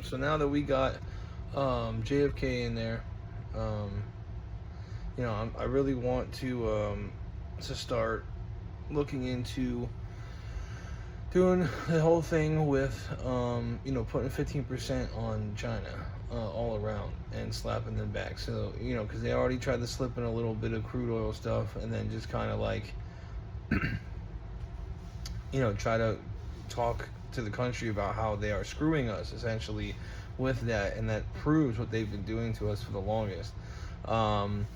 So now that we got JFK in there, um, I really want to start looking into doing the whole thing with putting 15% on China all around and slapping them back. So because they already tried to slip in a little bit of crude oil stuff and then just kind of like try to talk to the country about how they are screwing us essentially with that, and that proves what they've been doing to us for the longest. And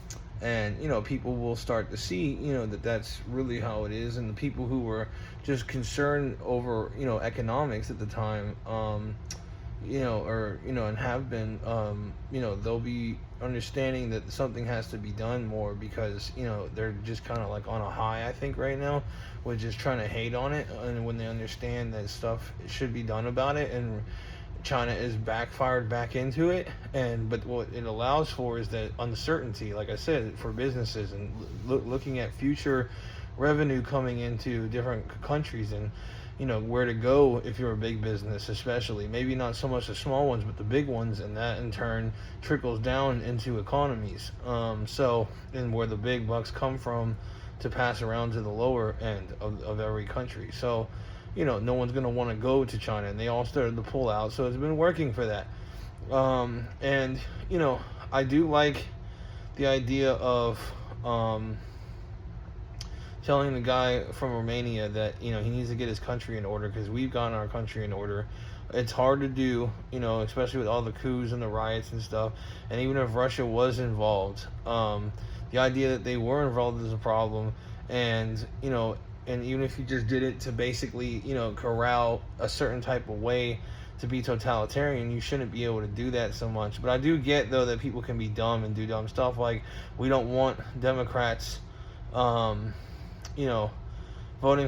people will start to see that that's really how it is, and the people who were just concerned over economics at the time, and have been, they'll be understanding that something has to be done more, because they're just kind of like on a high, I think, right now, with just trying to hate on it, and when they understand that stuff should be done about it, and China is backfired back into it, but what it allows for is that uncertainty, like I said, for businesses, and looking at future revenue coming into different countries, and where to go if you're a big business, especially maybe not so much the small ones but the big ones, and that in turn trickles down into economies, and where the big bucks come from to pass around to the lower end of every country. So no one's going to want to go to China, and they all started to pull out, so it's been working for that. And I do like the idea of telling the guy from Romania that he needs to get his country in order, because we've gotten our country in order. It's hard to do, especially with all the coups and the riots and stuff. And even if Russia was involved, the idea that they were involved is a problem. And and even if you just did it to basically corral a certain type of way to be totalitarian, you shouldn't be able to do that so much. But I do get, though, that people can be dumb and do dumb stuff. Like, we don't want Democrats voting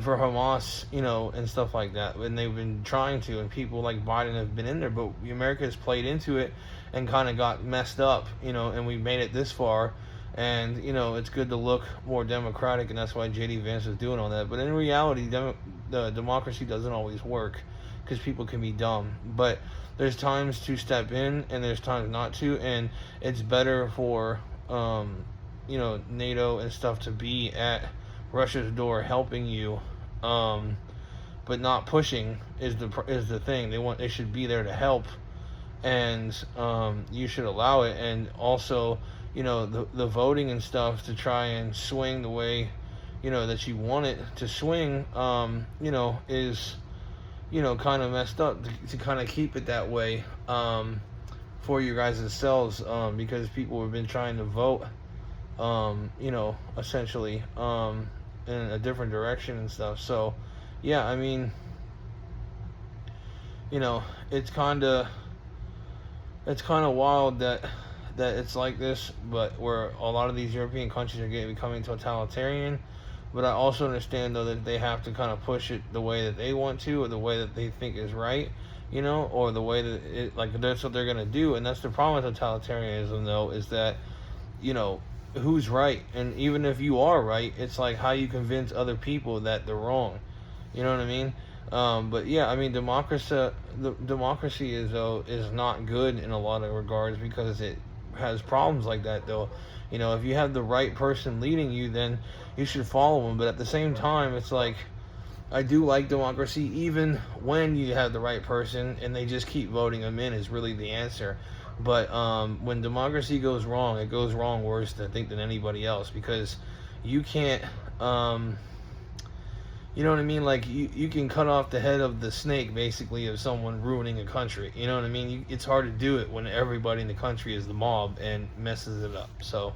for Hamas, and stuff like that. And they've been trying to, and people like Biden have been in there, but America has played into it and kind of got messed up, and we made it this far. And, it's good to look more democratic, and that's why J.D. Vance is doing all that. But in reality, the democracy doesn't always work, because people can be dumb. But there's times to step in, and there's times not to, and it's better for, NATO and stuff to be at Russia's door helping you, but not pushing is the thing. They should be there to help, and you should allow it. And also, the voting and stuff to try and swing the way that you want it to swing, is kind of messed up to kind of keep it that way, for your guys' selves, because people have been trying to vote, essentially, in a different direction and stuff. So yeah, I mean, it's kind of wild that it's like this, but where a lot of these European countries are becoming totalitarian. But I also understand, though, that they have to kind of push it the way that they want to, or the way that they think is right, or the way that that's what they're going to do. And that's the problem with totalitarianism, though, is that, who's right? And even if you are right, it's like how you convince other people that they're wrong. You know what I mean? But yeah, I mean, democracy is not good in a lot of regards, because it has problems like that, though. If you have the right person leading you, then you should follow them. But at the same time, it's like, I do like democracy, even when you have the right person and they just keep voting them in is really the answer. But when democracy goes wrong, it goes wrong worse, I think, than anybody else, because you can't, you know what I mean? Like, you can cut off the head of the snake, basically, of someone ruining a country. You know what I mean? It's hard to do it when everybody in the country is the mob and messes it up. So